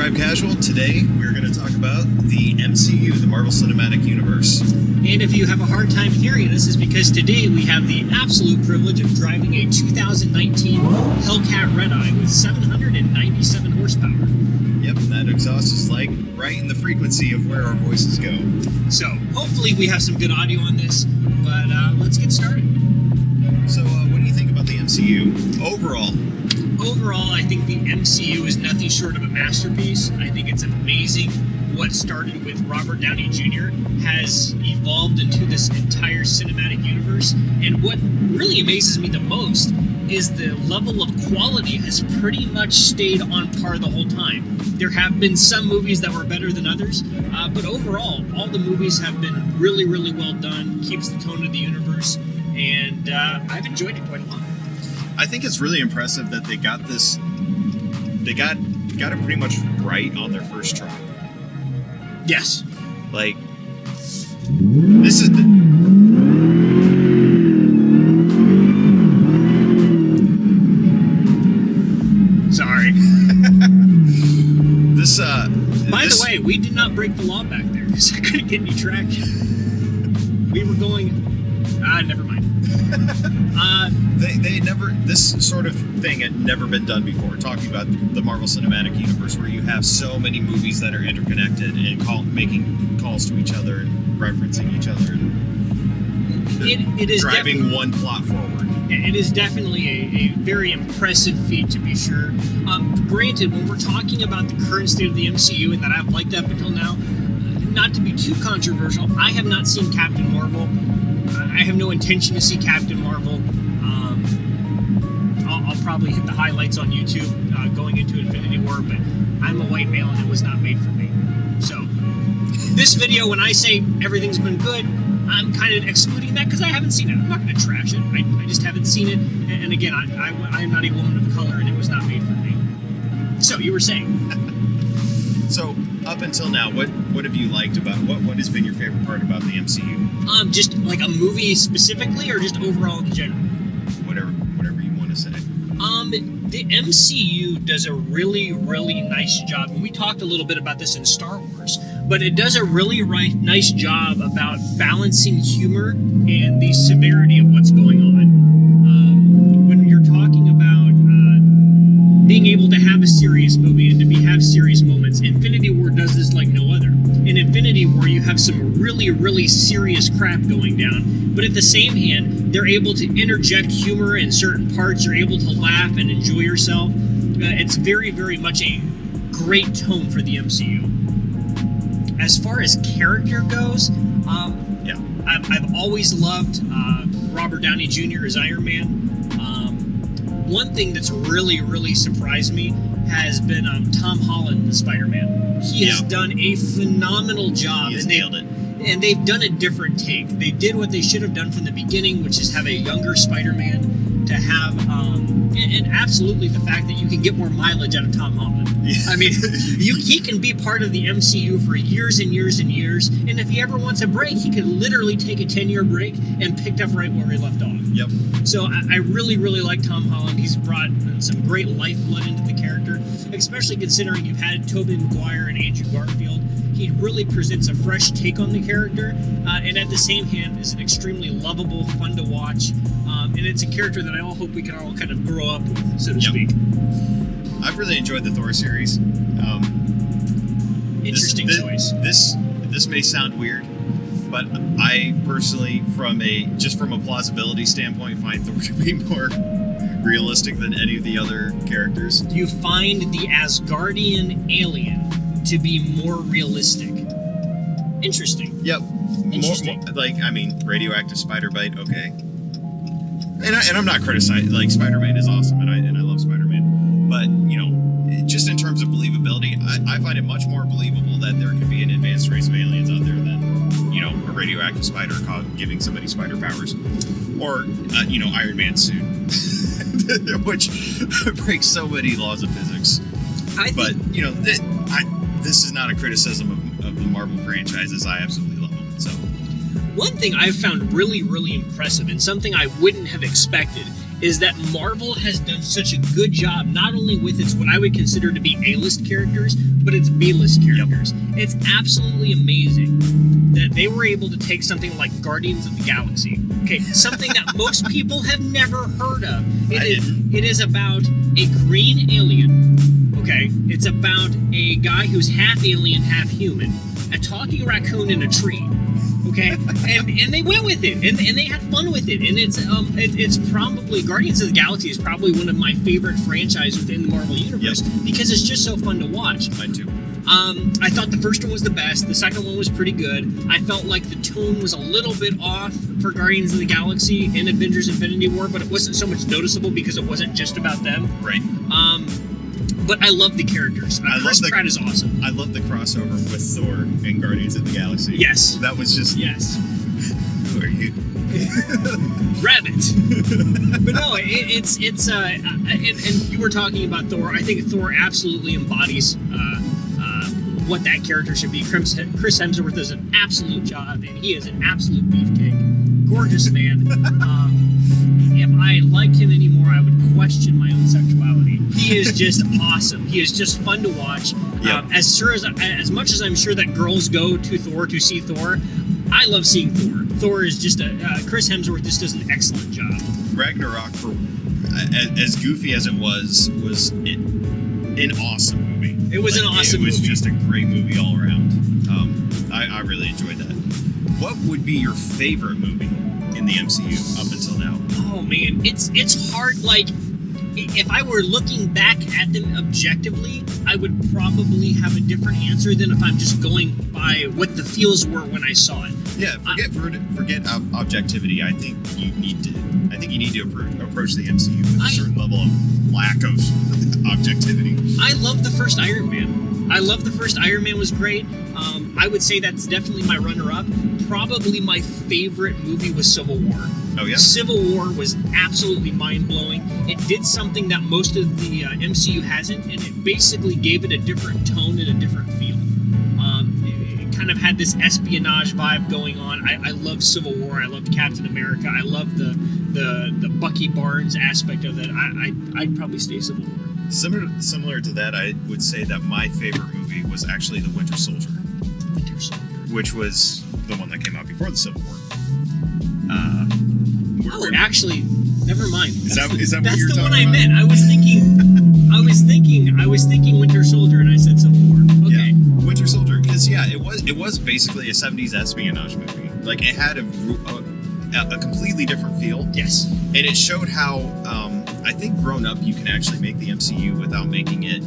Drive Casual. Today we're going to talk about the MCU, the Marvel Cinematic Universe. And if you have a hard time hearing this, is because today we have the absolute privilege of driving a 2019 Hellcat Redeye with 797 horsepower. Yep, that exhaust is like right in the frequency of where our voices go. So hopefully we have some good audio on this, but let's get started. So what do you think about the MCU overall? Overall, I think the MCU is nothing short of a masterpiece. I think it's amazing what started with Robert Downey Jr. has evolved into this entire cinematic universe. And what really amazes me the most is the level of quality has pretty much stayed on par the whole time. There have been some movies that were better than others, but overall, all the movies have been really, really well done, keeps the tone of the universe, and I've enjoyed it quite a lot. I think it's really impressive that they got this. They got it pretty much right on their first try. Yes. Like, this is the. Sorry. By the way, we did not break the law back there because I couldn't get any traction. We were going. Never mind. They never. This sort of thing had never been done before. Talking about the Marvel Cinematic Universe, where you have so many movies that are interconnected and making calls to each other and referencing each other, and it is driving one plot forward. It is definitely a very impressive feat, to be sure. Granted, when we're talking about the current state of the MCU and that I've liked up until now, not to be too controversial, I have not seen Captain Marvel. I have no intention to see Captain Marvel. I'll probably hit the highlights on YouTube going into Infinity War, but I'm a white male and it was not made for me. So, this video, when I say everything's been good, I'm kind of excluding that because I haven't seen it. I'm not going to trash it. I just haven't seen it. And again, I'm not a woman of color and it was not made for me. So, you were saying? So, up until now, what have you liked about what has been your favorite part about the MCU? Just like a movie specifically, or just overall in general? Whatever you want to say. The MCU does a really, really nice job. And we talked a little bit about this in Star Wars, but it does a really nice job about balancing humor and the severity of what's going on. When you're talking about being able to have a serious movie and to have serious moments, Infinity War does this like no other. In Infinity War, you have some really, really serious crap going down, but at the same hand, they're able to interject humor in certain parts. You're able to laugh and enjoy yourself. It's very, very much a great tone for the MCU. As far as character goes, I've always loved Robert Downey Jr. as Iron Man. One thing that's really, really surprised me has been Tom Holland as Spider-Man. He has done a phenomenal job. He has nailed it. And they've done a different take. They did what they should have done from the beginning, which is have a younger Spider-Man, to have, and absolutely the fact that you can get more mileage out of Tom Holland. Yeah. I mean, he can be part of the MCU for years and years and years, and if he ever wants a break, he could literally take a 10-year break and pick up right where he left off. Yep. So I really, really like Tom Holland. He's brought some great lifeblood into the character, especially considering you've had Tobey Maguire and Andrew Garfield. He really presents a fresh take on the character, and at the same hand is an extremely lovable, fun to watch, and it's a character that I hope we can all kind of grow up with, so to speak. I've really enjoyed the Thor series. Interesting choice. This may sound weird, but I personally, from a plausibility standpoint, find Thor to be more realistic than any of the other characters. Do you find the Asgardian alien to be more realistic? Interesting. Yep. Interesting. Radioactive spider bite. Okay. And I'm not criticizing. Like, Spider-Man is awesome, and I love Spider-Man. But just in terms of believability, I find it much more believable that there could be an advanced race of aliens out there than a radioactive spider giving somebody spider powers, or Iron Man suit, which breaks so many laws of physics. This is not a criticism of the Marvel franchises. I absolutely love them. So, one thing I've found really, really impressive, and something I wouldn't have expected, is that Marvel has done such a good job, not only with its what I would consider to be A-list characters, but its B-list characters. Yep. It's absolutely amazing that they were able to take something like Guardians of the Galaxy, okay, something that most people have never heard of. It is about a green alien, okay? It's about a guy who's half alien, half human, a talking raccoon in a tree. Okay, and they went with it, and they had fun with it, and it's probably Guardians of the Galaxy is probably one of my favorite franchises within the Marvel universe because it's just so fun to watch. Mine too. I thought the first one was the best. The second one was pretty good. I felt like the tone was a little bit off for Guardians of the Galaxy and Avengers: Infinity War, but it wasn't so much noticeable because it wasn't just about them. Right. But I love the characters. Chris Pratt is awesome. I love the crossover with Thor and Guardians of the Galaxy. Yes. That was just... Yes. Who are you? Rabbit. But no, and you were talking about Thor. I think Thor absolutely embodies what that character should be. Chris Hemsworth does an absolute job, and he is an absolute beefcake. Gorgeous man. If I liked him anymore, I would question my own sexuality. He is just awesome. He is just fun to watch. Yep. As much as I'm sure that girls go to Thor to see Thor, I love seeing Thor. Thor is just Chris Hemsworth just does an excellent job. Ragnarok, for as goofy as it was an awesome movie. It was an awesome movie. It was just a great movie all around. I really enjoyed that. What would be your favorite movie in the MCU up until now? Oh man, it's hard. Like, if I were looking back at them objectively, I would probably have a different answer than if I'm just going by what the feels were when I saw it. Yeah, forget objectivity. I think you need to approach the MCU with a certain level of lack of objectivity. I love the first Iron Man. Iron Man was great. I would say that's definitely my runner-up. Probably my favorite movie was Civil War. Oh, yeah? Civil War was absolutely mind-blowing. It did something that most of the MCU hasn't, and it basically gave it a different tone and a different feel. It kind of had this espionage vibe going on. I love Civil War. I loved Captain America. I love the Bucky Barnes aspect of it. I'd probably stay Civil War. Similar to that, I would say that my favorite movie was actually The Winter Soldier. Winter Soldier. Which was the one that came out before the Civil War. Actually, never mind. Is that what you're talking about? That's the one I meant. I was thinking Winter Soldier, and I said Civil War. Okay. Yeah, Winter Soldier, because it was basically a 70s espionage movie. Like, it had a completely different feel. Yes. And it showed how I think grown up you can actually make the MCU without making it,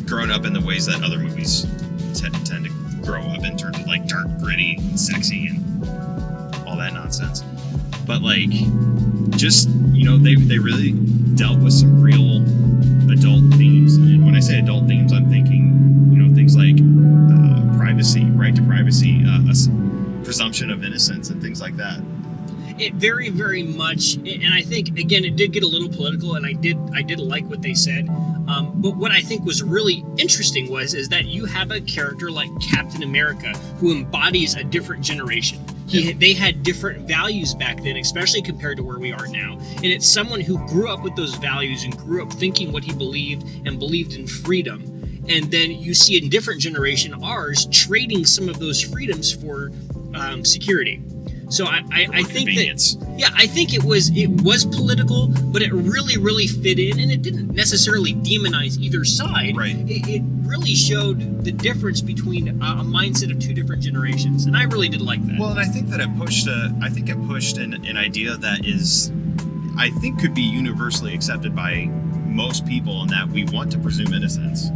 grown up in the ways that other movies tend to grow up in terms of like dark, gritty, and sexy, and all that nonsense. But like, just they really dealt with some real adult themes. And when I say adult themes, I'm thinking things like privacy, right to privacy, presumption of innocence, and things like that. It very, very much, and I think again it did get a little political, and I did like what they said. But what I think was really interesting is that you have a character like Captain America who embodies a different generation. They had different values back then, especially compared to where we are now. And it's someone who grew up with those values and grew up thinking what he believed and believed in freedom. And then you see a different generation, ours, trading some of those freedoms for security. So I think I think it was political, but it really, really fit in, and it didn't necessarily demonize either side. Right. It really showed the difference between a mindset of two different generations, and I really did like that. Well, and I think that it pushed an idea that I think could be universally accepted by most people, in that we want to presume innocence.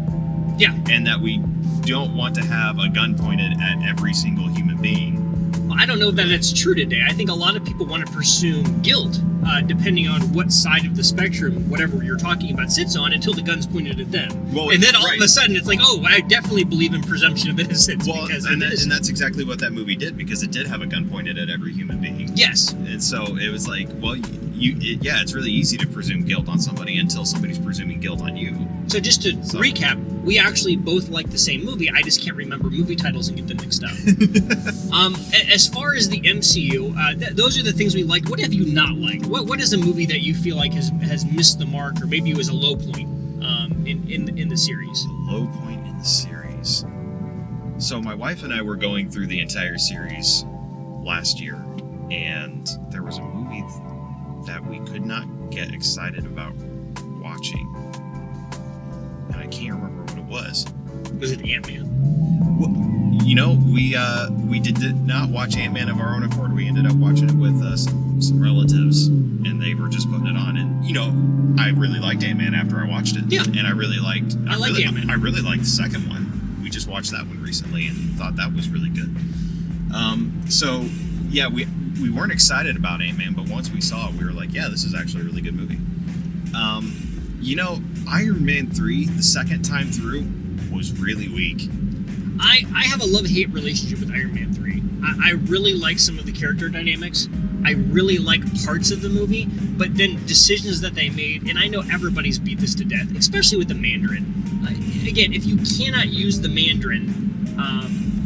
Yeah. And that we don't want to have a gun pointed at every single human being. I don't know that it's true today. I think a lot of people want to presume guilt, depending on what side of the spectrum, whatever you're talking about, sits on, until the gun's pointed at them. Well, and then all of a sudden, it's like, oh, I definitely believe in presumption of innocence. Well, because and that's exactly what that movie did, because it did have a gun pointed at every human being. Yes. And so it was like, well, it's really easy to presume guilt on somebody until somebody's presuming guilt on you. So just to recap, we actually both like the same movie. I just can't remember movie titles and get them mixed up. As far as the MCU, those are the things we liked. What have you not liked? What is a movie that you feel like has missed the mark, or maybe it was a low point in the series? A low point in the series. So my wife and I were going through the entire series last year, and there was a movie that we could not get excited about watching, and I can't remember what it was. Was it Ant-Man? Well, you know, we did not watch Ant-Man of our own accord. We ended up watching it with some relatives, and they were just putting it on. And you know, I really liked Ant-Man after I watched it. Yeah. And I really liked. Ant-Man. I really liked the second one. We just watched that one recently and thought that was really good. So yeah, we weren't excited about Ant-Man, but once we saw it, we were like, yeah, this is actually a really good movie. You know, Iron Man 3, the second time through, was really weak. I have a love-hate relationship with Iron Man 3. I really like some of the character dynamics. I really like parts of the movie, but then decisions that they made, and I know everybody's beat this to death, especially with the Mandarin. Again, if you cannot use the Mandarin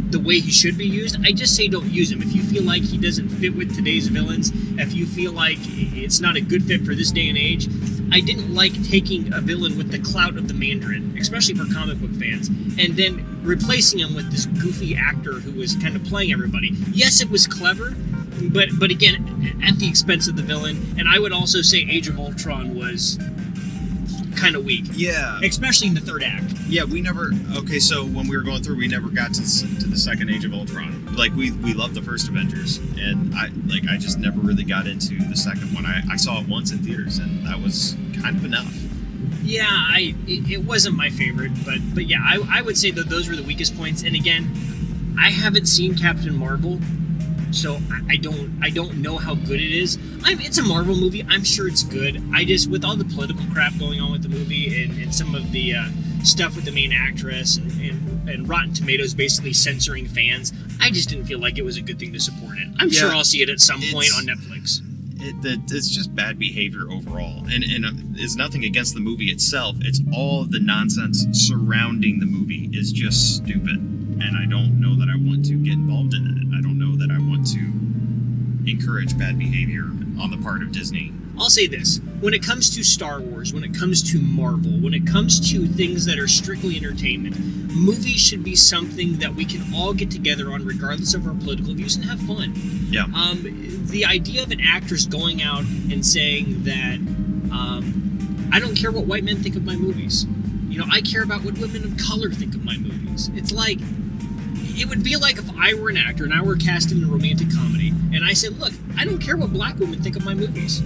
the way he should be used, I just say don't use him. If you feel like he doesn't fit with today's villains, if you feel like it's not a good fit for this day and age, I didn't like taking a villain with the clout of the Mandarin, especially for comic book fans, and then replacing him with this goofy actor who was kind of playing everybody. Yes, it was clever, but again, at the expense of the villain. And I would also say Age of Ultron was kind of weak. Yeah. Especially in the third act. Yeah, okay, so when we were going through, we never got to the second Age of Ultron. Like, we loved the first Avengers, and I just never really got into the second one. I saw it once in theaters, and that was kind of enough. Yeah, it wasn't my favorite, but yeah, I would say that those were the weakest points. And again, I haven't seen Captain Marvel, so I don't know how good it is. It's a Marvel movie. I'm sure it's good. I just, with all the political crap going on with the movie and some of the stuff with the main actress and Rotten Tomatoes basically censoring fans, I just didn't feel like it was a good thing to support it. I'm sure I'll see it at some point on Netflix. It's just bad behavior overall, and it's nothing against the movie itself. It's all of the nonsense surrounding the movie is just stupid, and I don't know that I want to get involved in it. I don't know that I want to encourage bad behavior on the part of Disney. I'll say this: when it comes to Star Wars, when it comes to Marvel, when it comes to things that are strictly entertainment, movies should be something that we can all get together on, regardless of our political views, and have fun. Yeah. The idea of an actress going out and saying that I don't care what white men think of my movies. You know, I care about what women of color think of my movies. It's like, it would be like if I were an actor and I were cast in a romantic comedy, and I said, look, I don't care what black women think of my movies.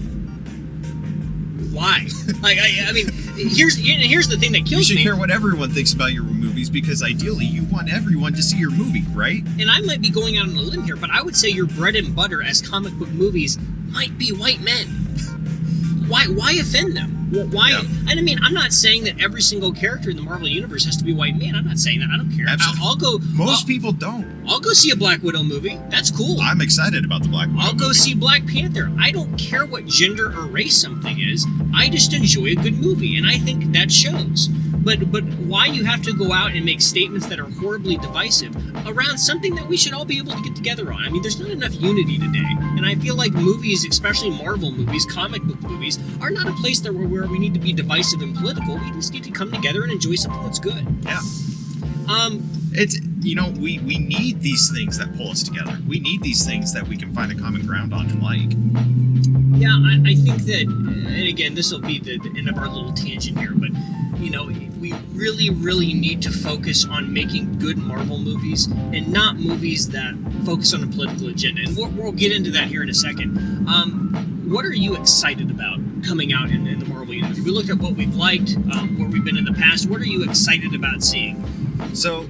Why? Like, I mean, here's the thing that kills me. You should care what everyone thinks about your movies, because ideally you want everyone to see your movie, right? And I might be going out on a limb here, but I would say your bread and butter as comic book movies might be white men. Why offend them? Why? Yeah. And I mean, I'm not saying that every single character in the Marvel Universe has to be white man. I'm not saying that. I don't care. Absolutely. Most people don't. I'll go see a Black Widow movie. That's cool. I'm excited about the Black Widow I'll go movie. see Black Panther. I don't care what gender or race something is. I just enjoy a good movie, and I think that shows. But why you have to go out and make statements that are horribly divisive around something that we should all be able to get together on? I mean, there's not enough unity today. And I feel like movies, especially Marvel movies, comic book movies, are not a place where we need to be divisive and political. We just need to come together and enjoy something that's good. Yeah. It's, you know, we need these things that pull us together. We need these things that we can find a common ground on and like. Yeah, I think that, and again, this will be the end of our little tangent here, but, you know, we really, really need to focus on making good Marvel movies and not movies that focus on a political agenda. And we'll get into that here in a second. What are you excited about coming out in the Marvel universe? We looked at what we've liked, where we've been in the past. What are you excited about seeing? So,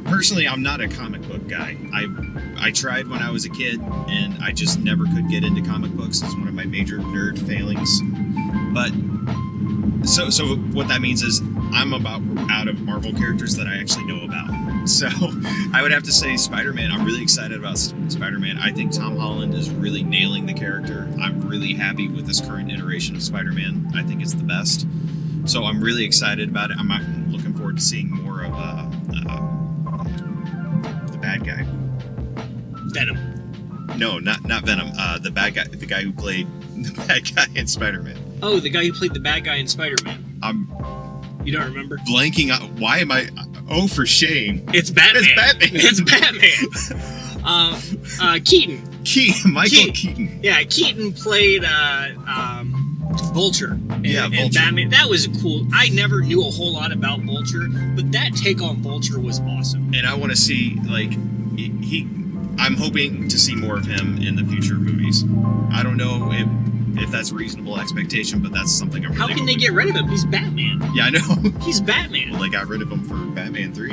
personally, I'm not a comic book guy. I tried when I was a kid, and I just never could get into comic books. It's one of my major nerd failings. But so what that means is I'm about out of Marvel characters that I actually know about. So I would have to say Spider-Man. I'm really excited about Spider-Man. I think Tom Holland is really nailing the character. I'm really happy with this current iteration of Spider-Man. I think it's the best. So I'm really excited about it. I'm looking forward forward to seeing more of the bad guy. Venom. No, not Venom. The bad guy, the guy who played the bad guy in Spider-Man. Oh, the guy who played the bad guy in Spider-Man. You don't remember? Blanking out. Why am I? Oh, for shame! It's Batman. It's Batman. It's Batman. Keaton. Michael Keaton. Yeah, Keaton played Vulture. In Batman. That was cool. I never knew a whole lot about Vulture, but that take on Vulture was awesome. And I want to see I'm hoping to see more of him in the future movies. I don't know if that's a reasonable expectation, but that's something I'm really How can they get rid of him? He's Batman. Yeah, I know. He's Batman. Well, they got rid of him for Batman 3.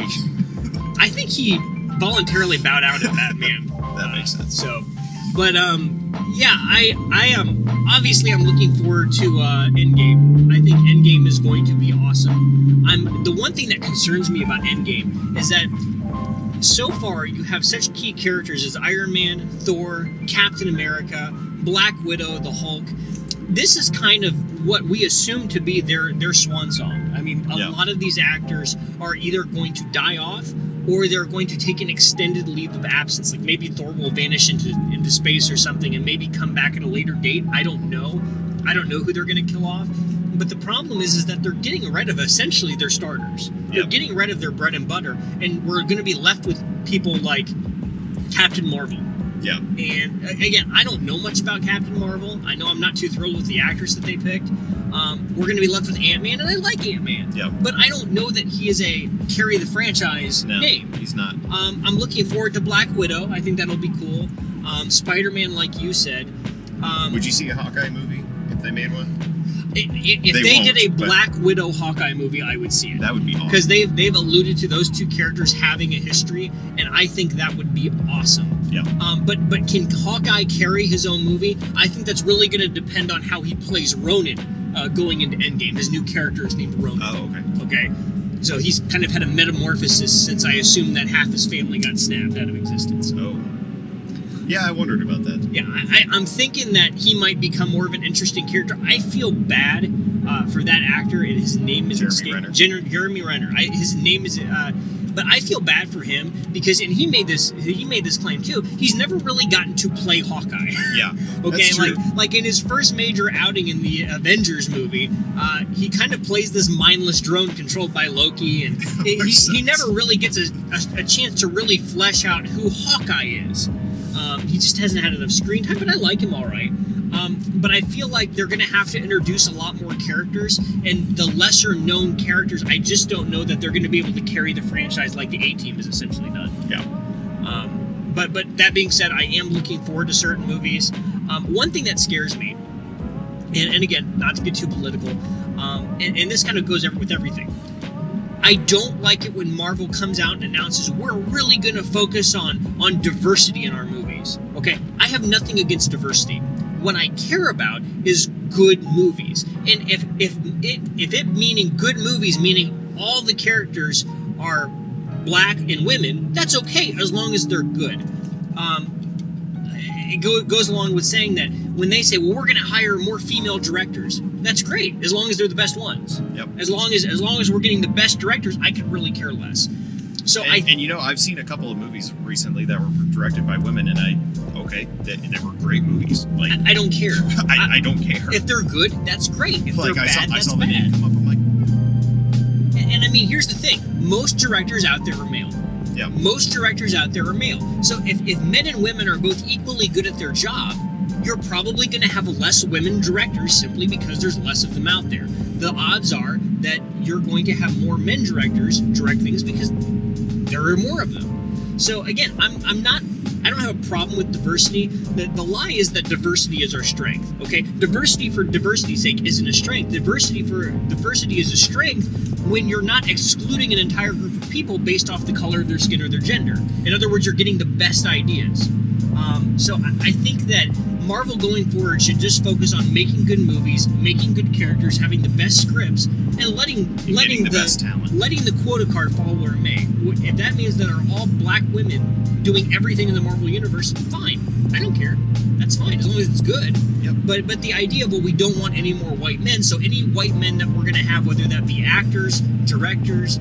I think he voluntarily bowed out at Batman. That makes sense. So, but yeah, I am obviously I'm looking forward to Endgame. I think Endgame is going to be awesome. The one thing that concerns me about Endgame is that so far you have such key characters as Iron Man, Thor, Captain America, Black Widow, the Hulk. This is kind of what we assume to be their swan song. I mean, a lot of these actors are either going to die off or they're going to take an extended leave of absence. Like maybe Thor will vanish into space or something and maybe come back at a later date. I don't know. I don't know who they're going to kill off. But the problem is that they're getting rid of essentially their starters. They're getting rid of their bread and butter, and we're going to be left with people like Captain Marvel. Yeah. And again, I don't know much about Captain Marvel. I know I'm not too thrilled with the actress that they picked. We're going to be left with Ant-Man, and I like Ant-Man. Yeah. But I don't know that he is a carry the franchise name. He's not. I'm looking forward to Black Widow. I think that'll be cool. Spider-Man, like you said. Would you see a Hawkeye movie if they made one? If they did a Black Widow Hawkeye movie, I would see it. That would be awesome. Because they've alluded to those two characters having a history, and I think that would be awesome. Yeah. But can Hawkeye carry his own movie? I think that's really going to depend on how he plays Ronin going into Endgame. His new character is named Ronin. Oh, okay. Okay. So he's kind of had a metamorphosis since I assume that half his family got snapped out of existence. Oh. Yeah, I wondered about that. Yeah, I'm thinking that he might become more of an interesting character. I feel bad for that actor, and his name is Jeremy Renner. His name is, but I feel bad for him because, and he made this claim too. He's never really gotten to play Hawkeye. Yeah, okay, that's true. like in his first major outing in the Avengers movie, he kind of plays this mindless drone controlled by Loki, and he never really gets a chance to really flesh out who Hawkeye is. He just hasn't had enough screen time, but I like him all right. But I feel like they're going to have to introduce a lot more characters, and the lesser-known characters, I just don't know that they're going to be able to carry the franchise like the A-Team has essentially done. Yeah. But that being said, I am looking forward to certain movies. One thing that scares me, and again, not to get too political, and this kind of goes with everything, I don't like it when Marvel comes out and announces we're really going to focus on diversity in our movies. Okay, I have nothing against diversity. What I care about is good movies, and if it meaning good movies, meaning all the characters are black and women, that's okay as long as they're good. It goes along with saying that when they say, well, we're going to hire more female directors, that's great as long as they're the best ones. Yep. As long as we're getting the best directors, I could really care less. So and you know, I've seen a couple of movies recently that were directed by women, and they were great movies. Like I don't care. I don't care if they're good. That's great. If they're bad, I that's saw bad. the name come up. I'm like, and I mean, here's the thing: most directors out there are male. Yeah. Most directors out there are male. So if men and women are both equally good at their job, you're probably going to have less women directors simply because there's less of them out there. The odds are that you're going to have more men directors direct things because there are more of them. So again, I don't have a problem with diversity. The lie is that diversity is our strength. Okay, diversity for diversity's sake isn't a strength. Diversity is a strength when you're not excluding an entire group of people based off the color of their skin or their gender. In other words, you're getting the best ideas. So I think that Marvel going forward should just focus on making good movies, making good characters, having the best scripts, and letting the best talent. letting the quota card fall where it may. If that means that are all black women doing everything in the Marvel universe, fine. I don't care. That's fine as long as it's good. Yep. But the idea of, well, we don't want any more white men. So any white men that we're going to have, whether that be actors, directors,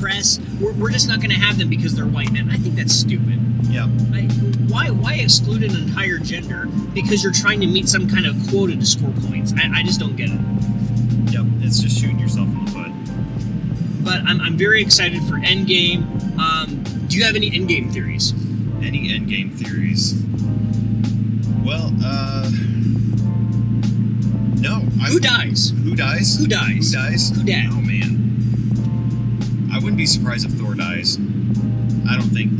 press, we're just not going to have them because they're white men. I think that's stupid. Yeah. Why exclude an entire gender because you're trying to meet some kind of quota to score points? I just don't get it. Yep. It's just shooting yourself in the foot. But I'm very excited for Endgame. Do you have any Endgame theories? Any Endgame theories? Well, no. Who dies? Who dies? Who dies? Who dies? Who died? Oh, man. I wouldn't be surprised if Thor dies. I don't think...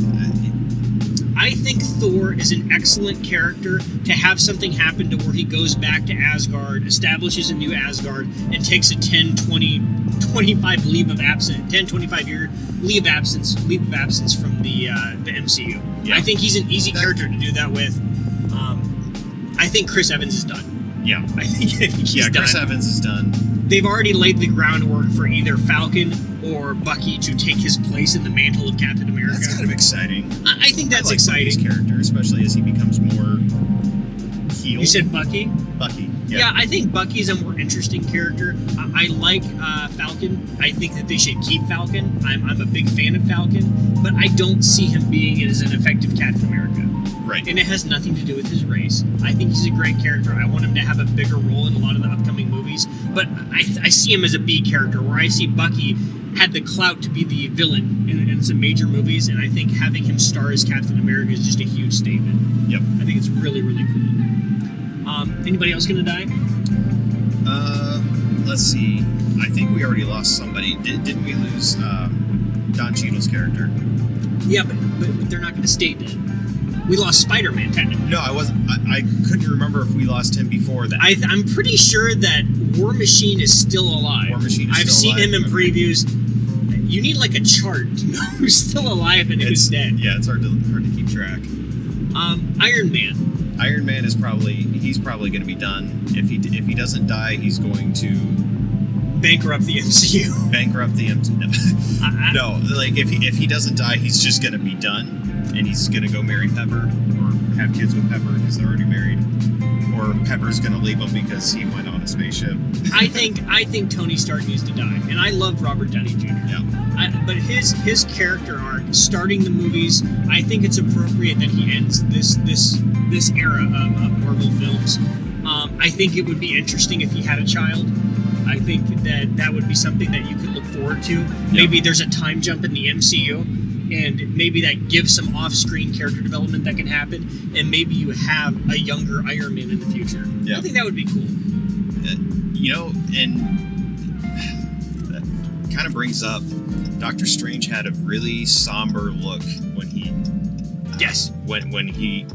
I think Thor is an excellent character to have something happen to where he goes back to Asgard, establishes a new Asgard, and takes a 10, 20, 25 leave of absence, 10, 25 year leave of absence from the MCU. Yeah. I think he's an easy character to do that with. I think Chris Evans is done. Yeah. I think he's done. Chris Evans is done. They've already laid the groundwork for either Falcon or Bucky to take his place in the mantle of Captain America. That's kind of exciting. I think that's like exciting. Bucky's character, especially as he becomes more healed. You said Bucky? Bucky. Yeah, I think Bucky's a more interesting character. I like Falcon. I think that they should keep Falcon. I'm a big fan of Falcon, but I don't see him being as an effective Captain America. Right. And it has nothing to do with his race. I think he's a great character. I want him to have a bigger role in a lot of the upcoming movies, but I see him as a B character, where I see Bucky had the clout to be the villain in some major movies, and I think having him star as Captain America is just a huge statement. Yep. I think it's really, really cool. Anybody else gonna die? Let's see. I think we already lost somebody. Didn't we lose Don Cheadle's character? Yeah, but they're not gonna stay dead. We lost Spider-Man, technically. No, I wasn't. I couldn't remember if we lost him before that. I'm pretty sure that War Machine is still alive. War Machine is I've still seen alive. him in previews. You need like a chart to know who's still alive and who's dead. Yeah, it's hard to keep track. Iron Man. Iron Man is probably going to be done. If he doesn't die, he's going to Bankrupt the MCU. bankrupt the MCU. No, like if he doesn't die, he's just going to be done. And he's gonna go marry Pepper, or have kids with Pepper because they're already married, or Pepper's gonna leave him because he went on a spaceship. I think Tony Stark needs to die, and I love Robert Downey Jr. Yeah. But his character arc, starting the movies, I think it's appropriate that he ends this era of Marvel films. I think it would be interesting if he had a child. I think that would be something that you could look forward to. Maybe there's a time jump in the MCU. And maybe that gives some off-screen character development that can happen, and maybe you have a younger Iron Man in the future. Yeah. I think that would be cool. And that kind of brings up Doctor Strange had a really somber look when he when he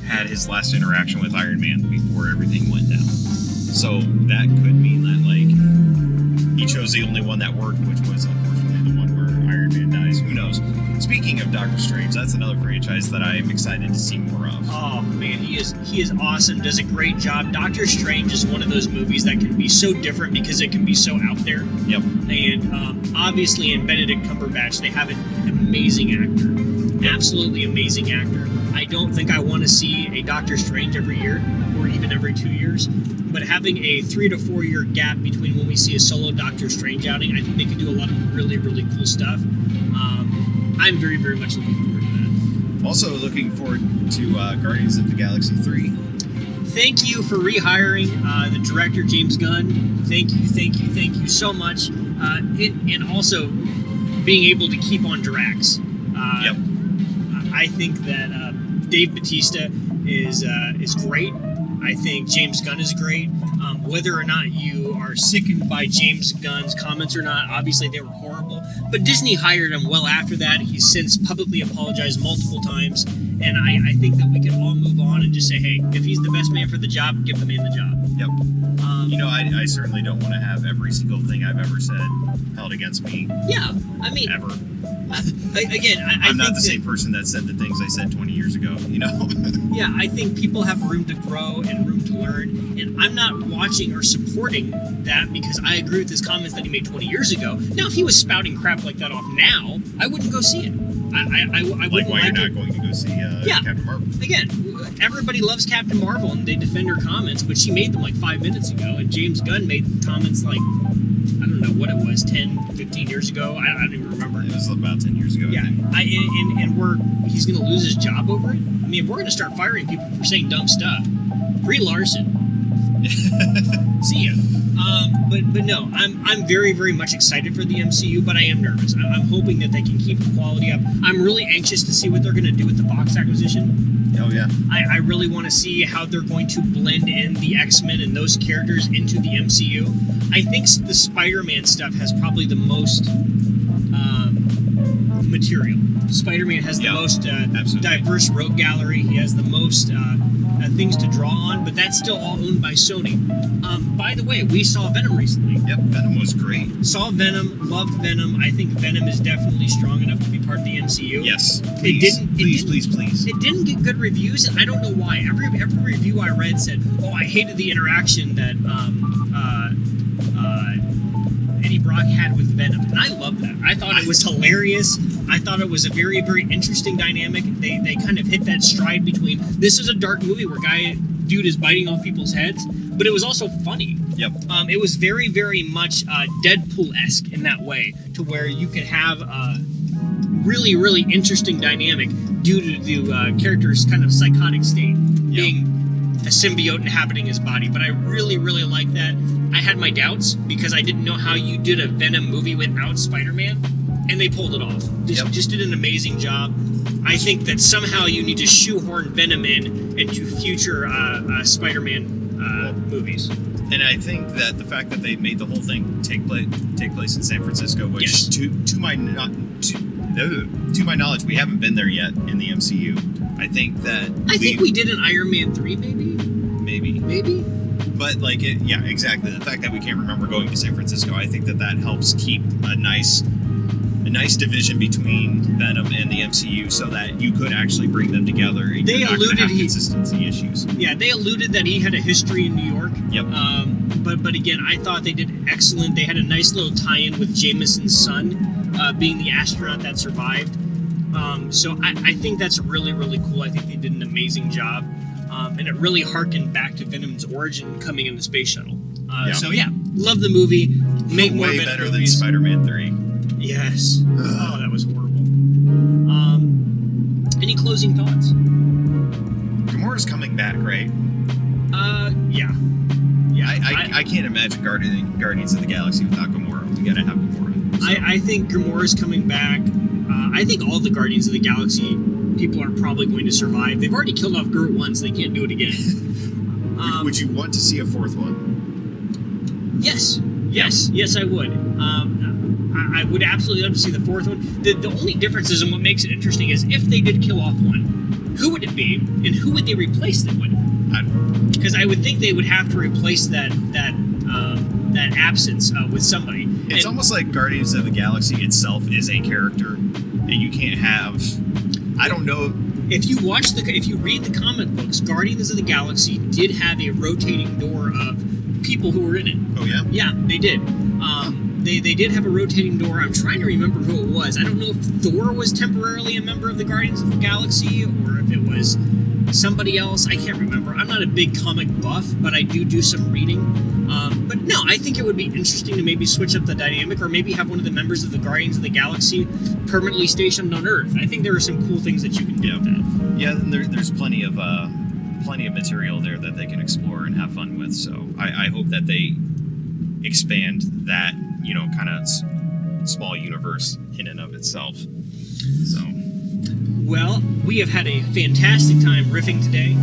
had his last interaction with Iron Man before everything went down. So that could mean that like he chose the only one that worked, which was unfortunately the one where Iron Man dies. Who knows? Speaking of Doctor Strange, that's another franchise that I am excited to see more of. Oh man, he is awesome. Does a great job. Doctor Strange is one of those movies that can be so different because it can be so out there. Yep. And obviously in Benedict Cumberbatch, they have an amazing actor, absolutely amazing actor. I don't think I want to see a Doctor Strange every year or even every 2 years. But having a 3 to 4 year gap between when we see a solo Doctor Strange outing, I think they could do a lot of really, really cool stuff. I'm very, very much looking forward to that. Also looking forward to Guardians of the Galaxy 3. Thank you for rehiring the director, James Gunn. Thank you so much. And also being able to keep on Drax. Yep. I think that Dave Bautista is great. I think James Gunn is great. Whether or not you are sickened by James Gunn's comments or not, obviously they were horrible. But Disney hired him well after that. He's since publicly apologized multiple times. And I think that we can all move on and just say, hey, if he's the best man for the job, give the man the job. Yep. I certainly don't want to have every single thing I've ever said held against me. Yeah, I mean, ever. I'm not the same person that said the things I said 20 years ago, you know? Yeah, I think people have room to grow and room to learn, and I'm not watching or supporting that because I agree with his comments that he made 20 years ago. Now, if he was spouting crap like that off now, I wouldn't go see it. I wouldn't like why like you're it. not going to go see Captain Marvel. Again, everybody loves Captain Marvel and they defend her comments, but she made them like 5 minutes ago, and James Gunn made comments like, I don't know what it was, 10, 15 years ago. I don't even remember. It was about 10 years ago. Yeah, he's going to lose his job over it? I mean, if we're going to start firing people for saying dumb stuff, Brie Larson. See ya. But no, I'm very, very much excited for the MCU, but I am nervous. I'm hoping that they can keep the quality up. I'm really anxious to see what they're going to do with the Fox acquisition. Oh, yeah. I really want to see how they're going to blend in the X-Men and those characters into the MCU. I think the Spider-Man stuff has probably the most material. Spider-Man has the most diverse rogue gallery. He has the most things to draw on, but that's still all owned by Sony. By the way, we saw Venom recently. Yep, Venom was great. Saw Venom, loved Venom. I think Venom is definitely strong enough to be part of the MCU. Yes, please. It didn't get good reviews, and I don't know why. Every review I read said, "Oh, I hated the interaction that Eddie Brock had with Venom," and I loved that. I thought it was hilarious. I thought it was a very, very interesting dynamic. They kind of hit that stride between, this is a dark movie where dude is biting off people's heads, but it was also funny. Yep. It was very, very much Deadpool-esque in that way, to where you could have a really, really interesting dynamic due to the character's kind of psychotic state, being a symbiote inhabiting his body. But I really, really like that. I had my doubts because I didn't know how you did a Venom movie without Spider-Man, and they pulled it off. Just did an amazing job. I think that somehow you need to shoehorn Venom into future Spider-Man movies. And I think that the fact that they made the whole thing take place in San Francisco, which to my knowledge, we haven't been there yet in the MCU. I think we did an Iron Man 3, maybe. But exactly. The fact that we can't remember going to San Francisco, I think that helps keep a nice division between Venom and the MCU, so that you could actually bring them together. And they alluded have consistency issues. Yeah, they alluded that he had a history in New York. Yep. But again, I thought they did excellent. They had a nice little tie-in with Jameson's son being the astronaut that survived. So I think that's really, really cool. I think they did an amazing job. And it really harkened back to Venom's origin coming in the space shuttle. So love the movie. Make more way Venom better movies. than Spider-Man 3. Yes. Oh, that was horrible. Any closing thoughts? Gamora's coming back, right? Yeah. I can't imagine Guardians of the Galaxy without Gamora. We gotta have Gamora. So. I think Gamora's coming back. I think all the Guardians of the Galaxy people are probably going to survive. They've already killed off Groot once. They can't do it again. Would you want to see a fourth one? Yes, I would. I would absolutely love to see the fourth one. The only difference is, and what makes it interesting is, if they did kill off one, who would it be, and who would they replace them with? Because I would think they would have to replace that absence with somebody. It's almost like Guardians of the Galaxy itself is a character, and you can't have. I don't know. If you read the comic books, Guardians of the Galaxy did have a rotating door of people who were in it. Oh yeah. Yeah, they did. They did have a rotating door. I'm trying to remember who it was. I don't know if Thor was temporarily a member of the Guardians of the Galaxy, or if it was somebody else. I can't remember. I'm not a big comic buff, but I do some reading. But no, I think it would be interesting to maybe switch up the dynamic, or maybe have one of the members of the Guardians of the Galaxy permanently stationed on Earth. I think there are some cool things that you can do with that. Yeah, and there's plenty of material there that they can explore and have fun with. So I hope that they expand that, kind of small universe in and of itself. So. Well, we have had a fantastic time riffing today.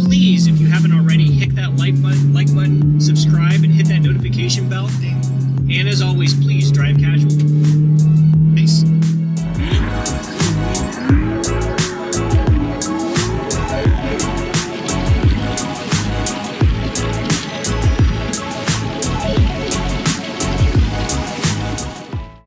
Please, if you haven't already, hit that like button, subscribe, and hit that notification bell. And as always, please drive casual. Peace.